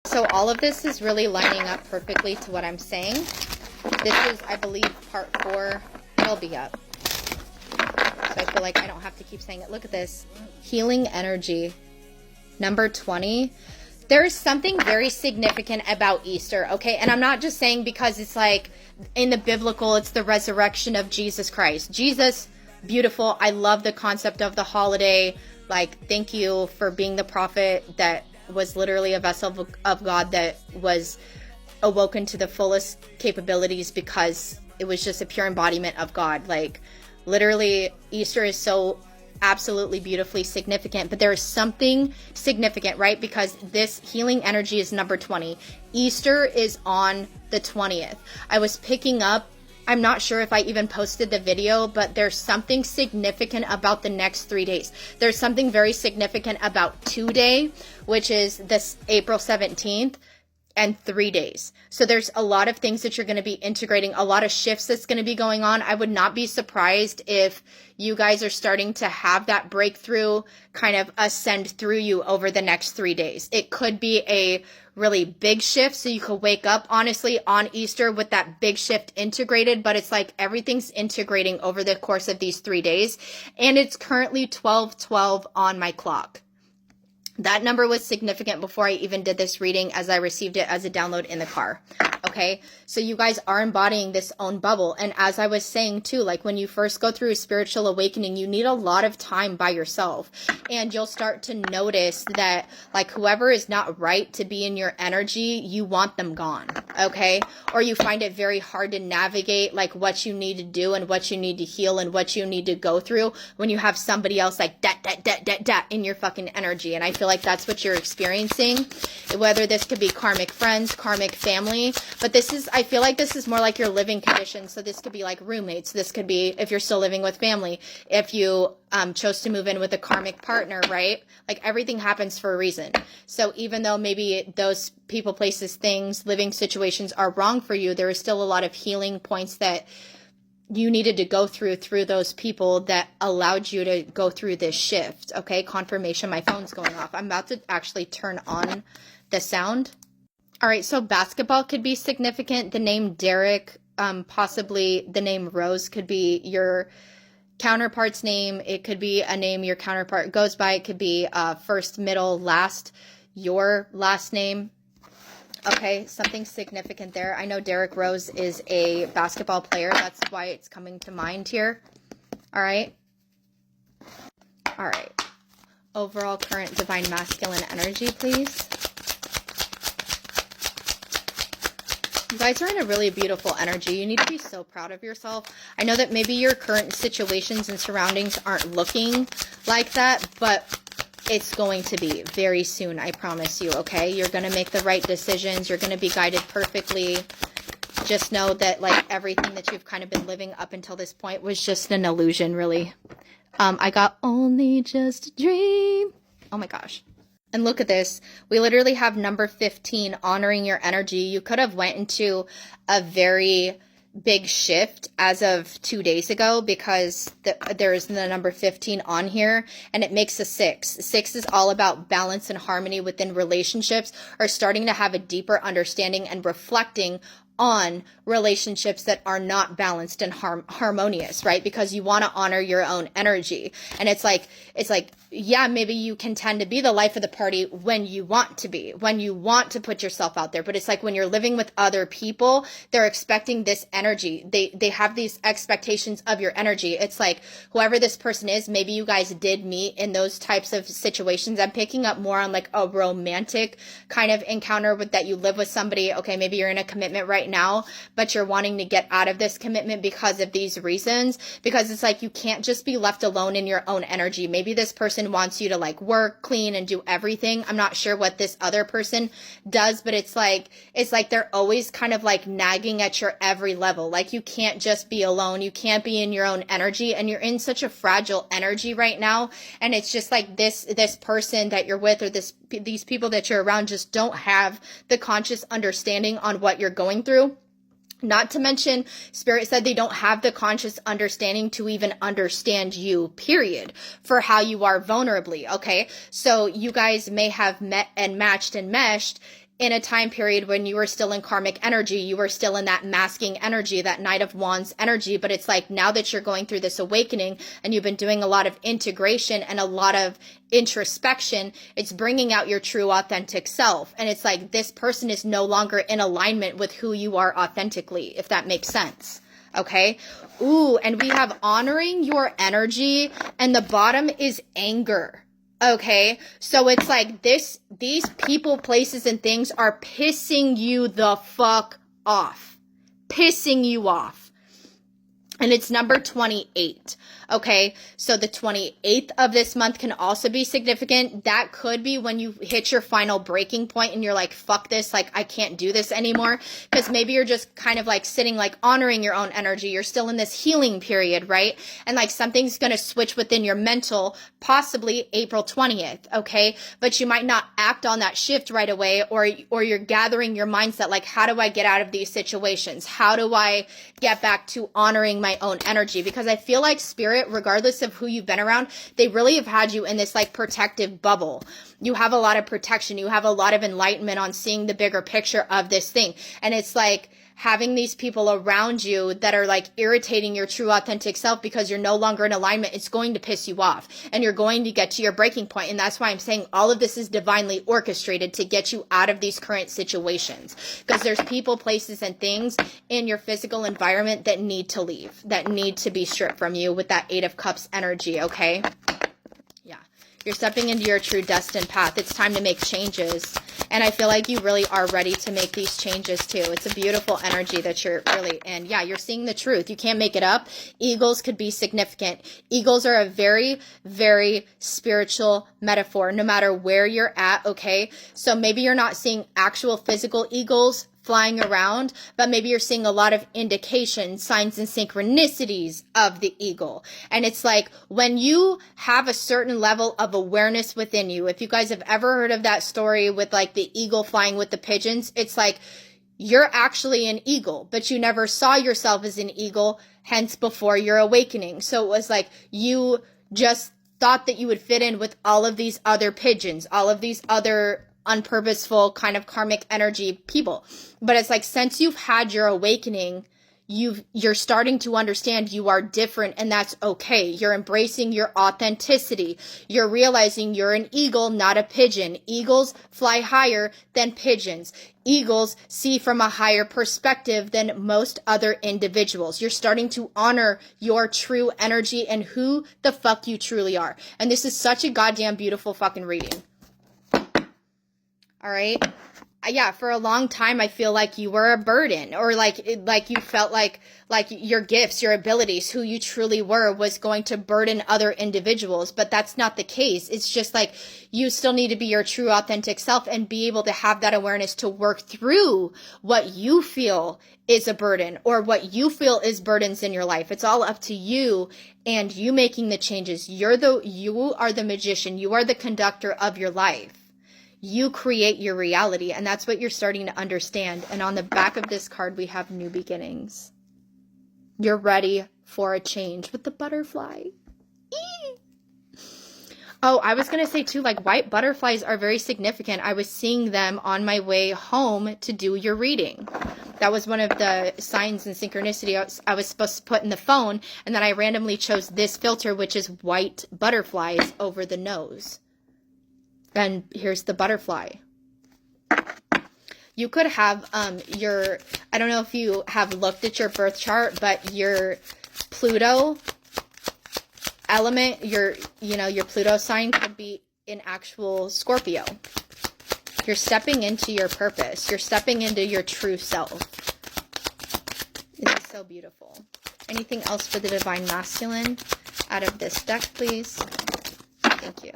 So all of this is really lining up perfectly to what I'm saying. This is, I believe, part 4. It'll be up. So I feel like I don't have to keep saying it. Look at this. Healing energy. Number 20. There's something very significant about Easter, okay? And I'm not just saying because it's like in the biblical, it's the resurrection of Jesus Christ. Jesus, beautiful. I love the concept of the holiday. Like, thank you for being the prophet that was literally a vessel of God that was awoken to the fullest capabilities because it was just a pure embodiment of God. Like, literally, Easter is so absolutely beautifully significant, but there is something significant, right? Because this healing energy is number 20. Easter is on the 20th. I was picking up, I'm not sure if I even posted the video, but there's something significant about the next 3 days. There's something very significant about today, which is this April 17th. And 3 days. So there's a lot of things that you're going to be integrating, a lot of shifts that's going to be going on. I would not be surprised if you guys are starting to have that breakthrough kind of ascend through you over the next 3 days. It could be a really big shift, so you could wake up honestly on Easter with that big shift integrated, but it's like everything's integrating over the course of these 3 days. And it's currently 12:12 on my clock. That number was significant before I even did this reading, as I received it as a download in the car. Okay, so you guys are embodying this own bubble. And as I was saying too, like when you first go through a spiritual awakening, you need a lot of time by yourself. And you'll start to notice that like whoever is not right to be in your energy, you want them gone. Okay, or you find it very hard to navigate like what you need to do and what you need to heal and what you need to go through when you have somebody else like that in your fucking energy. And I feel like that's what you're experiencing, whether this could be karmic friends, karmic family, but this is, I feel like this is more like your living conditions. So this could be like roommates. This could be if you're still living with family, if you chose to move in with a karmic partner, right? Like everything happens for a reason. So even though maybe those people, places, things, living situations are wrong for you, there is still a lot of healing points that you needed to go through those people that allowed you to go through this shift. Okay, confirmation, my phone's going off. I'm about to actually turn on the sound. All right, so basketball could be significant. The name Derek, possibly the name Rose could be your counterpart's name. It could be a name your counterpart goes by. It could be first, middle, last, your last name. Okay, something significant there. I know Derek Rose is a basketball player. That's why it's coming to mind here. All right. All right. Overall current divine masculine energy, please. You guys are in a really beautiful energy. You need to be so proud of yourself. I know that maybe your current situations and surroundings aren't looking like that, but it's going to be very soon, I promise you, okay? You're going to make the right decisions. You're going to be guided perfectly. Just know that, like, everything that you've kind of been living up until this point was just an illusion, really. I got only just a dream. Oh, my gosh. And look at this. We literally have number 15, honoring your energy. You could have went into a very big shift as of 2 days ago because there's the number 15 on here and it makes a 6. 6 is all about balance and harmony within relationships, or starting to have a deeper understanding and reflecting on relationships that are not balanced and harmonious, right? Because you want to honor your own energy. And it's like, yeah, maybe you can tend to be the life of the party when you want to be, when you want to put yourself out there. But it's like when you're living with other people, they're expecting this energy. They have these expectations of your energy. It's like whoever this person is, maybe you guys did meet in those types of situations. I'm picking up more on like a romantic kind of encounter with that you live with somebody. Okay, maybe you're in a commitment right now, but you're wanting to get out of this commitment because of these reasons, because it's like you can't just be left alone in your own energy. Maybe this person wants you to like work, clean, and do everything. I'm not sure what this other person does, but it's like they're always kind of like nagging at your every level. Like you can't just be alone. You can't be in your own energy, and you're in such a fragile energy right now. And it's just like this person that you're with, or these people that you're around just don't have the conscious understanding on what you're going through. Not to mention, Spirit said they don't have the conscious understanding to even understand you, period, for how you are vulnerably, okay? So you guys may have met and matched and meshed in a time period when you were still in karmic energy, you were still in that masking energy, that Knight of Wands energy. But it's like now that you're going through this awakening and you've been doing a lot of integration and a lot of introspection, it's bringing out your true authentic self. And it's like this person is no longer in alignment with who you are authentically, if that makes sense. Okay. Ooh, and we have honoring your energy, and the bottom is anger. Okay. So it's like these people, places, and things are pissing you the fuck off. Pissing you off. And it's number 28. Okay, so the 28th of this month can also be significant. That could be when you hit your final breaking point and you're like, fuck this, like I can't do this anymore. Because maybe you're just kind of like sitting, like honoring your own energy. You're still in this healing period, right? And like something's going to switch within your mental, possibly April 20th, okay? But you might not act on that shift right away, or you're gathering your mindset, like, how do I get out of these situations? How do I get back to honoring my own energy? Because I feel like spirit, regardless of who you've been around, they really have had you in this like protective bubble. You have a lot of protection. You have a lot of enlightenment on seeing the bigger picture of this thing. And it's like having these people around you that are like irritating your true authentic self because you're no longer in alignment. It's going to piss you off and you're going to get to your breaking point. And that's why I'm saying all of this is divinely orchestrated to get you out of these current situations, because there's people, places, and things in your physical environment that need to leave, that need to be stripped from you with that 8 of Cups energy. Okay. Yeah. You're stepping into your true destined path. It's time to make changes. And I feel like you really are ready to make these changes too. It's a beautiful energy that you're really in. Yeah, you're seeing the truth. You can't make it up. Eagles could be significant. Eagles are a very, very spiritual metaphor, no matter where you're at, okay? So maybe you're not seeing actual physical eagles flying around, but maybe you're seeing a lot of indications, signs, and synchronicities of the eagle. And it's like when you have a certain level of awareness within you, if you guys have ever heard of that story with like the eagle flying with the pigeons, it's like you're actually an eagle, but you never saw yourself as an eagle, hence before your awakening. So it was like you just thought that you would fit in with all of these other pigeons, all of these other unpurposeful kind of karmic energy people. But it's like, since you've had your awakening, you're starting to understand you are different, and that's okay. You're embracing your authenticity. You're realizing you're an eagle, not a pigeon. Eagles fly higher than pigeons. Eagles see from a higher perspective than most other individuals. You're starting to honor your true energy and who the fuck you truly are. And this is such a goddamn beautiful fucking reading. All right. Yeah, for a long time, I feel like you were a burden, or like you felt like your gifts, your abilities, who you truly were was going to burden other individuals. But that's not the case. It's just like you still need to be your true authentic self and be able to have that awareness to work through what you feel is a burden or what you feel is burdens in your life. It's all up to you and you making the changes. You are the magician. You are the conductor of your life. You create your reality, and that's what you're starting to understand. And on the back of this card, we have new beginnings. You're ready for a change with the butterfly. Eee! Oh, I was going to say too, like white butterflies are very significant. I was seeing them on my way home to do your reading. That was one of the signs and synchronicity I was supposed to put in the phone. And then I randomly chose this filter, which is white butterflies over the nose. And here's the butterfly. You could have I don't know if you have looked at your birth chart, but your Pluto element, your Pluto sign could be in actual Scorpio. You're stepping into your purpose. You're stepping into your true self. This is so beautiful. Anything else for the Divine Masculine out of this deck, please? Thank you.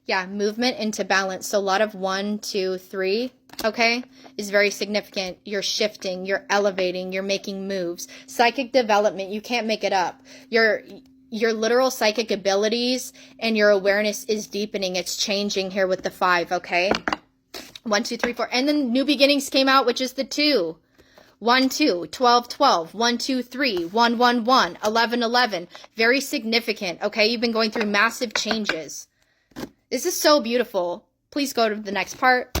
Yeah, movement into balance. So a lot of 1, 2, 3, okay, is very significant. You're shifting, you're elevating, you're making moves. Psychic development, you can't make it up. Your literal psychic abilities and your awareness is deepening. It's changing here with the 5, okay? 1, 2, 3, 4. And then new beginnings came out, which is the 2. 1, 2, 12, 12, 1, 2, 3, 1, 1, 1, 11, 11. Very significant, okay? You've been going through massive changes. This is so beautiful. Please go to the next part.